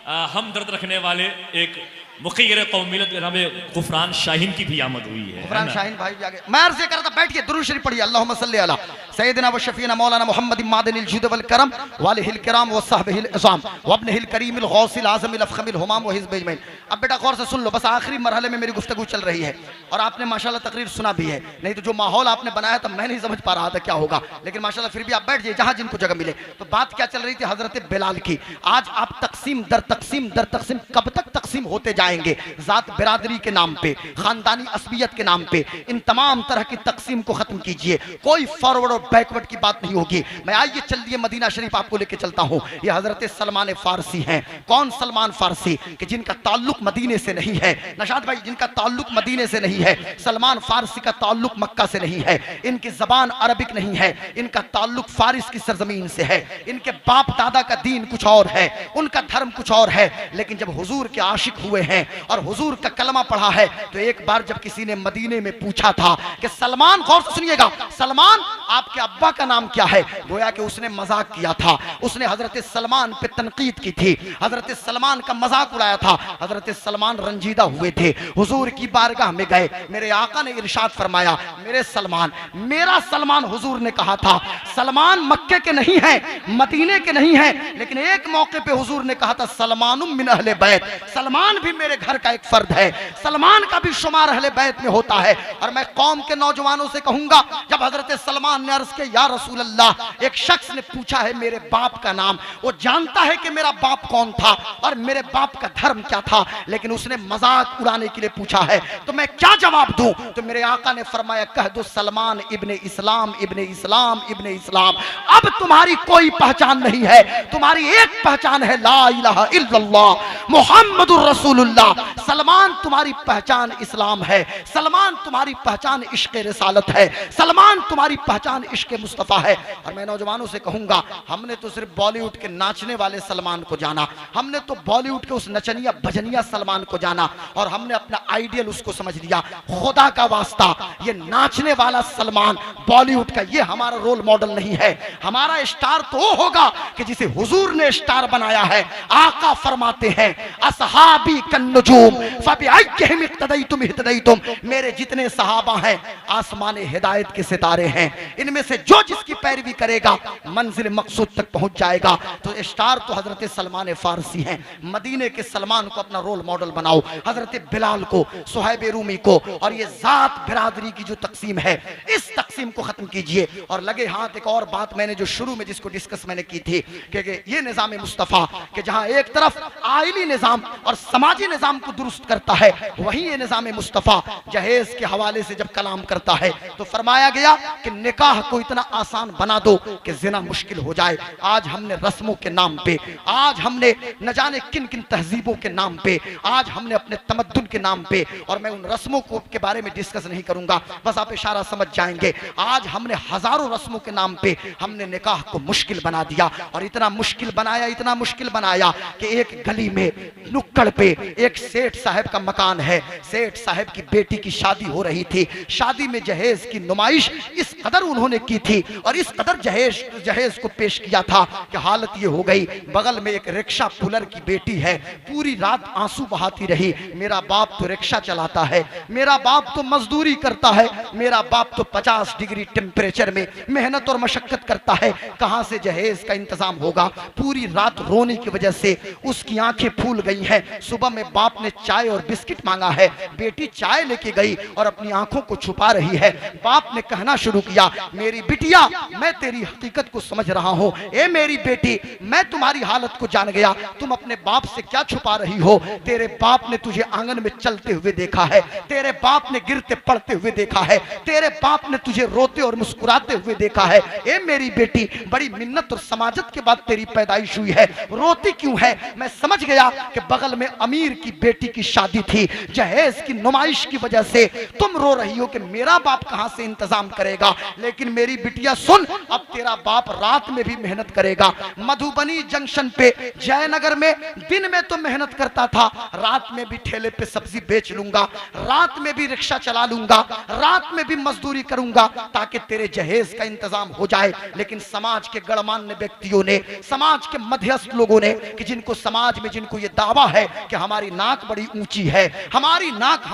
हमदर्द रखने वाले एक मुक़य्यर कौमियत जनाब गुफरान शाहीन की भी आमद हुई है। गुफरान शाहीन भाई भी आगे। मैं अर्ज़ कर रहा था, बैठिए, दुरूद शरीफ पढ़िए। अल्लाहुम्मा सल्ली अला सय्यिदना व शफीना मौलाना मुहम्मदिन मादनिल जुद वल करम व आलिहिल किराम व साहबिहिल इज़ाम व इब्निहिल करीमिल गौसिल आज़मिल अफ़ख़मिल हुमाम व हिज़्बिही अजमईन। अब बेटा गौर से सुन लो, बस आखिरी मरहले में मेरी गुफ्तगू चल रही है और आपने माशाअल्लाह तकरीर सुना भी है। नहीं तो जो माहौल आपने बनाया था मैं नहीं समझ पा रहा था क्या होगा, लेकिन माशाअल्लाह फिर भी आप बैठ जाइए जहां जिनको जगह मिले। तो बात क्या चल रही थी हजरत बिलाल की। आज आप तकसीम दर तकसीम दर तकसीम कब तक तकसीम होते जाएंगे? जात बिरादरी के नाम पे, खानदानी असबियत के नाम पे इन तमाम तरह की तकसीम को खत्म कीजिए। कोई फॉरवर्ड और बैकवर्ड की बात नहीं होगी। मैं आइए चलिए मदीना शरीफ आपको लेके चलता हूँ। ये हजरत सलमान फारसी हैं। कौन सलमान फारसी? कि जिनका ताल्लुक मदीने से नहीं है नशाद भाई, जिनका ताल्लुक मदीने से नहीं है। सलमान फारसी का ताल्लुक मक्का से नहीं है। इनकी जबान अरबिक नहीं है। इनका ताल्लुक फारिस की सरजमीन से है। इनके बाप दादा का दीन कुछ और है, उनका धर्म कुछ और है। लेकिन जब हुजूर के आशिक हुए हैं और हुजूर का कलमा पढ़ा है तो एक बार जब किसी ने मदीने में पूछा था कि सलमान, गौर से सुनिएगा, सलमान आपके अब्बा का नाम क्या है? गोया कि उसने मजाक किया था, उसने हजरत सलमान पे तनकीद की थी, हजरत सलमान का मजाक उड़ाया था। हजरत सलमान रंजीदा हुए थे, हुजूर की बारगाह में गए। मेरे आका ने इरशाद फरमाया, मेरे सलमान, मेरा सलमान, हुजूर ने कहा था सलमान मक्के के नहीं है, मदीने के नहीं है। लेकिन एक मौके पे हुजूर ने कहा था सलमान मिन अहले बैत, सलमान भी मेरे घर का एक फर्द है, सलमान का भी शुमार अहले बैत में होता है। और मैं कौम के नौजवानों से कहूंगा, जब हजरत सलमान ने अर्ज किया या रसूल अल्लाह, एक शख्स ने पूछा है मेरे बाप का नाम, वो जानता है कि मेरा बाप कौन था और मेरे बाप का धर्म क्या था, लेकिन उसने मजाक उड़ाने के लिए पूछा है, तो मैं क्या जवाब दूं? तो मेरे आका ने फरमाया, कह दो सलमान इब्ने इस्लाम, इब्ने इस्लाम, इब्ने इस्लाम। अब तुम्हारी कोई पहचान नहीं है, तुम्हारी एक पहचान है, ला इलाहा इल्लल्लाह मुहम्मदुर रसूलुल्लाह। सलमान तुम्हारी पहचान इस्लाम है, सलमान तुम्हारी पहचान इश्क रिसालत है, सलमान तुम्हारी पहचान इश्क मुस्तफ़ा है। और मैं नौजवानों से कहूंगा, हमने तो सिर्फ बॉलीवुड के नाचने वाले सलमान को जाना, हमने तो बॉलीवुड के उस नचनिया भजनिया सलमान को जाना और हमने अपना आइडियल उसको समझ लिया। खुदा का वास्ता, ये नाचने वाला सलमान बॉलीवुड का ये हमारा रोल मॉडल नहीं है। हमारा स्टार तो वो होगा कि जिसे हुजूर ने स्टार बनाया है। आका फरमाते हैं, असहाबी कन्नुजूम फबिअय्यिहिम इक्तदैतुम इह्तदैतुम, मेरे जितने सहाबा हैं आसमान हिदायत के सितारे हैं, इनमें से जो जिसकी पैरवी करेगा मंजिल मकसूद तक पहुंच जाएगा। तो स्टार तो हजरत सलमान फारसी हैं। मदीने के सलमान को अपना रोल मॉडल बनाओ, हजरत बिलाल को, सुहैब रूमी को। और ये जात बिरादरी की जो तकसीम है, इस तकसीम तकसीम को खत्म कीजिए और लगे हाथ। एक और बात मैंने जो शुरू में जिसको डिस्कस मैंने की थी कि ये निज़ाम मुस्तफ़ा कि जहां एक तरफ आइली निज़ाम और समाजी निज़ाम को दुरुस्त करता है, वहीं ये निज़ाम मुस्तफ़ा जहेज के हवाले से जब कलाम करता है तो फरमाया गया कि निकाह को इतना आसान बना दो कि जिना मुश्किल हो जाए। आज हमने रस्मों के नाम पे, आज हमने न जाने किन किन तहजीबों के नाम पे, आज हमने अपने तमद्दुन के नाम पे, और मैं उन रस्मों को के बारे में डिस्कस नहीं करूंगा, बस आप इशारा समझ जाएंगे। आज हमने हजारों रस्मों के नाम पे हमने निकाह को मुश्किल बना दिया, और इतना मुश्किल बनाया, इतना मुश्किल बनाया कि एक गली में नुक्कड़ पे एक सेठ साहब का मकान है। सेठ साहब की बेटी की शादी हो रही थी। शादी में जहेज की नुमाइश इस कदर उन्होंने की थी और इस कदर जहेज को पेश किया था कि हालत ये हो गई, बगल में एक रिक्शा पुलर की बेटी है, पूरी रात आंसू बहाती रही, मेरा बाप तो रिक्शा चलाता है, मेरा बाप तो मजदूरी करता है, मेरा बाप तो 50 डिग्री टेम्परेचर में मेहनत और मशक्कत करता है, कहां से जहेज का इंतजाम होगा। पूरी रात रोने की वजह से उसकी आंखें फूल गई हैं। सुबह में बाप ने चाय और बिस्किट मांगा है, बेटी चाय लेके गई और अपनी आंखों को छुपा रही है। बाप ने कहना शुरू किया, मेरी बिटिया मैं तेरी हकीकत को समझ रहा हूं, ए मेरी बेटी मैं तुम्हारी हालत को जान गया, तुम अपने बाप से क्या छुपा रही हो। तेरे बाप ने तुझे आंगन में चलते हुए देखा है, तेरे बाप ने गिरते पड़ते हुए देखा है, तेरे बाप ने तुझे रोते और मुस्कुराते हुए देखा है। ए मेरी बेटी बड़ी मिन्नत और समाजत के बाद तेरी पैदाइश हुई है, रोती क्यों है। मैं समझ गया कि बगल में अमीर की बेटी की शादी थी, जहेज की नुमाइश की वजह से तुम रो रही हो कि मेरा बाप कहां से इंतजाम करेगा। लेकिन मेरी बिटिया सुन, अब तेरा बाप रात में भी मेहनत करेगा। मधुबनी जंक्शन पे जयनगर में दिन में तो मेहनत करता था, रात में भी ठेले पे सब्जी बेच लूंगा, रात में भी रिक्शा चला लूंगा, रात में भी मजदूरी करूंगा ताकि तेरे जहेज का इंतजाम हो जाए। लेकिन समाज के गणमान्य व्यक्तियों ने, समाज के मध्यस्थ लोगों ने कि जिनको समाज में जिनको ये दावा है कि हमारी नाक बड़ी ऊंची है, हमारी नाक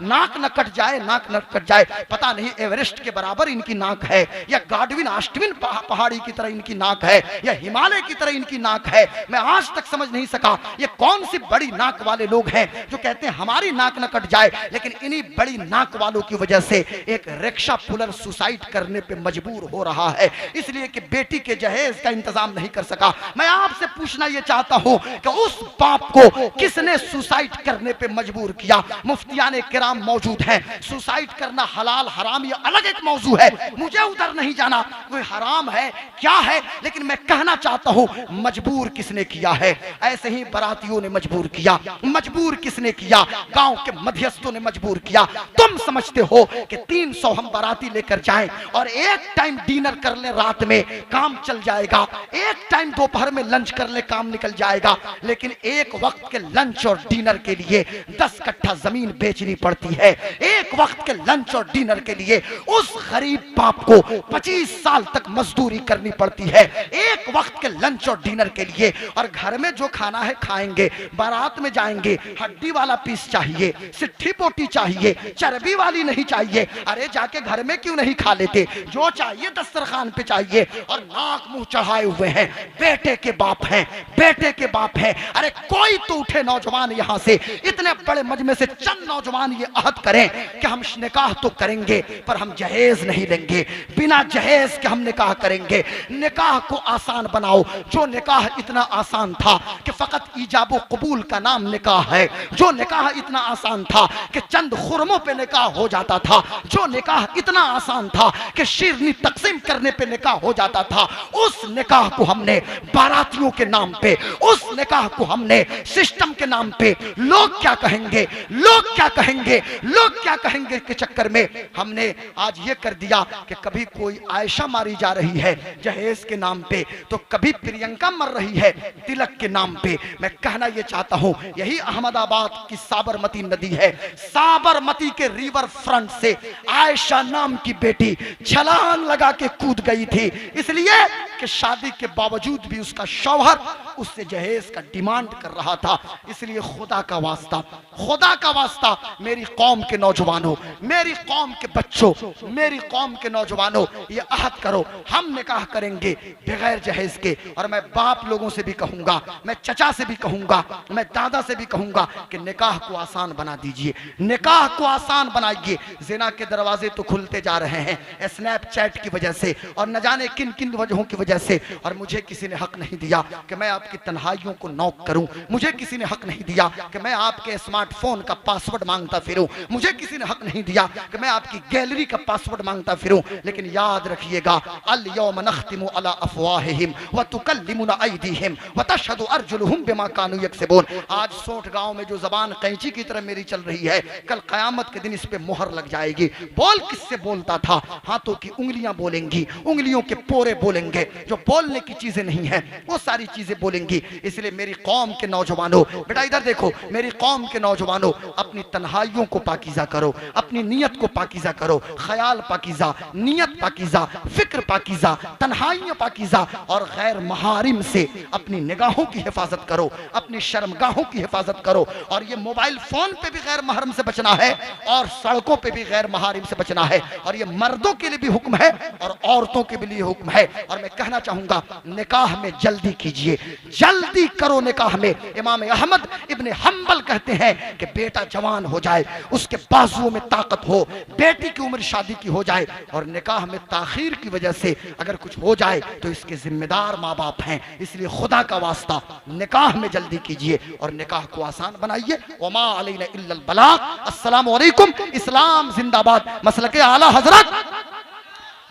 नाक न कट जाए, नाक न कट जाए, पता नहीं एवरेस्ट के बराबर इनकी नाक है या गाडविन आस्टविन पहाड़ी की तरह इनकी नाक है या हिमालय की तरह इनकी नाक है। मैं आज तक समझ नहीं सका ये कौन सी बड़ी नाक वाले लोग हैं जो कहते हैं हमारी नाक न कट जाए। लेकिन इन्हीं बड़ी नाक वालों की वजह से एक रिक्शा पुलर सुसाइड करने पे मजबूर हो रहा है, इसलिए कि बेटी के जहेज का इंतजाम नहीं कर सका। मैं आपसे पूछना यह चाहता हूं कि उस बाप को किसने सुसाइड करने पे मजबूर किया। मुफ्तियाने किराम मौजूद हैं, सुसाइड करना हलाल हराम ये अलग एक मौजू है, मुझे उधर नहीं जाना, कोई हराम है क्या है, लेकिन मैं कहना चाहता हूं मजबूर किसने किया है। ऐसे ही बारातियों ने मजबूर किया, मजबूर किसने किया, गांव के मध्यस्थों ने मजबूर किया। तुम समझते हो कि 300 हम बाराती लेकर जाएं और एक टाइम डिनर कर ले, रात में काम चल जाएगा, एक टाइम दोपहर में लंच कर ले, काम निकल जाएगा। लेकिन एक वक्त के लंच और डिनर के लिए 10 कट्ठा जमीन बेचनी पड़ती है। एक वक्त के लंच और डिनर के लिए उस गरीब बाप को 25 साल तक मजदूरी करनी पड़ती है, एक वक्त के लंच और डिनर के लिए। और घर में जो खाना है खाएंगे, बारात में जाएंगे, हड्डी वाला पीस चाहिए, सिट्ठी पोटी चाहिए, चर्बी वाली नहीं चाहिए। अरे जाके घर में क्यों नहीं खा लेते, जो चाहिए दस्तरखान पे चाहिए। और नाक मुंह चढ़ाए हुए हैं, बेटे के बाप हैं, बेटे के बाप हैं। अरे कोई तो उठे नौजवान यहां से, इतने बड़े मजमे से चंद नौजवान ये अहद करें कि हम निकाह तो करेंगे पर हम जहेज नहीं लेंगे, बिना जहेज के हम निकाह करेंगे। निकाह को आसान बनाओ। जो निकाह इतना आसान था कि फकत ईजाब कबूल का नाम निकाह है, जो निकाह इतना आसान था कि चंद खुरमों पे निकाह हो जाता था, जो निकाह इतना आसान था कि शिरनी तकसीम करने पे निकाह हो जाता था, उस निकाह को हमने बारातियों के नाम पे, उस निकाह को हमने सिस्टम के नाम पे, लोग क्या कहेंगे, लोग क्या कहेंगे, लोग क्या कहेंगे के चक्कर में हमने आज ये कर दिया कि कभी कोई आयशा मारी जा रही है जहेज के नाम पे, तो कभी प्रियंका मर रही है तिलक के नाम पे। मैं कहना यह चाहता हूं, यही अहमदाबाद की साबरमती नदी है, साबरमती के रिवर फ्रंट से आयशा नाम की बेटी छलांग लगा के कूद गई थी, इसलिए कि शादी के बावजूद भी उसका शौहर उससे जहेज का डिमांड कर रहा था। इसलिए खुदा का वास्ता, खुदा का वास्ता मेरी कौम के नौजवानों, मेरी कौम के बच्चों, मेरी कौम के नौजवानों, ये अहद करो हम निकाह करेंगे बगैर जहेज के। और मैं बाप लोगों से भी कहूंगा, मैं चचा से भी कहूंगा, मैं दादा से भी कहूंगा कि निकाह को आसान बना दीजिए, निकाह को आसान बनाइए। जिना के दरवाजे तो खुलते जा रहे हैं स्नैपचैट की वजह से और न जाने किन किन वजहों की वजह से। और मुझे किसी ने हक नहीं दिया कि मैं आपकी तन्हाइयों को नॉक करूं। मुझे किसी ने हक नहीं दिया कि मैं आपके स्मार्टफोन का पासवर्ड मांगता फिरूं। मुझे किसी ने हक नहीं दिया कि मैं आपकी गैलरी का पासवर्ड मांगता फिरूं। लेकिन याद रखिएगा, अल यौम नख्तिमु अला अफवाहिहिम व तुकल्लिमुना अयदीहिम व तशहदु अर्जुलुहुम बिमा कानू यक्सिबून। आज सोठ गांव में जो जबान कैंची की तरह मेरी चल रही है, कल कयामत के दिन इस पे मोहर लग जाएगी। बोल किससे बोलता था? हाथों की उंगलियां बोलेंगी, उंगलियों के पोरे बोलेंगे। जो बोलने की चीजें नहीं है वो सारी चीजें बोलेंगी। इसलिए मेरी कौम के नौजवानों, बेटा इधर देखो, मेरी कौम के नौजवानों, अपनी तन्हाइयों को पाकीज़ा करो, अपनी नीयत को पाकीज़ा करो। ख्याल पाकीज़ा, नीयत पाकीज़ा, फिक्र पाकीज़ा, तन्हाइयां पाकीज़ा और गैर महारिम से अपनी निगाहों की हिफाजत करो, अपनी शर्मगाहों की हिफाजत करो। और ये मोबाइल फोन पे भी गैर महरम से बचना है और सड़कों पे भी गैर महारिम से बचना है। और ये मर्दों के लिए भी हुक्म है और औरतों के लिए हुक्म है। और मैं कहना चाहूंगा, निकाह में जल्दी कीजिए, जल्दी करो निकाह में। इमाम अहमद इब्ने हम्बल कहते हैं कि बेटा जवान हो जाए, उसके बाजुओं में ताकत हो, बेटी की उम्र शादी की हो जाए और निकाह में ताखीर की वजह से अगर कुछ हो जाए तो इसके जिम्मेदार माँ बाप हैं। इसलिए खुदा का वास्ता निकाह में जल्दी कीजिए और निकाह को आसान बनाइए। वमा अलैना इल्लल बलाग। अस्सलामु अलैकुम। इस्लाम जिंदाबाद। मसलके आला हजरत।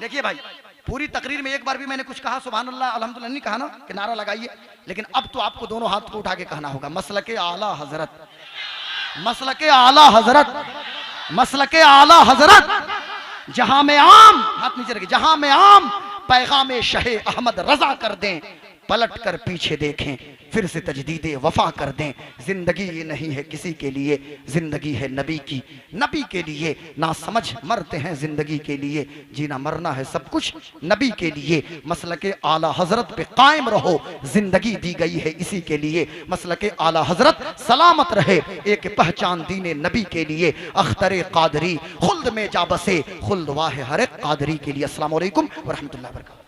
देखिए भाई, पूरी तकरीर में एक बार भी मैंने कुछ कहा सुभान अल्लाह अल्हम्दुलिल्लाह नहीं कहा ना कि नारा लगाइए, लेकिन अब तो आपको दोनों हाथ को उठा के कहना होगा मसलके आला हजरत, मसलके आला हजरत, मसलके आला हजरत। जहां में आम, हाथ नीचे रखिए, जहां में आम पैगाम शहे अहमद रजा कर दें, पलट कर पीछे देखें, फिर से तजदीदे वफा कर दें। जिंदगी ये नहीं है किसी के लिए, जिंदगी है नबी की, नबी के लिए। ना समझ मरते हैं जिंदगी के लिए, जीना मरना है सब कुछ नबी के लिए। मसलके आला हजरत पे कायम रहो, जिंदगी दी गई है इसी के लिए। मसलके आला हजरत सलामत रहे, एक पहचान दीने नबी के लिए। अख्तरे कादरी खुल्द में जा बसे, खुल्द वाह हर एक कादरी के लिए। अस्सलाम वालेकुम व रहमतुल्लाहि व बरकातहू।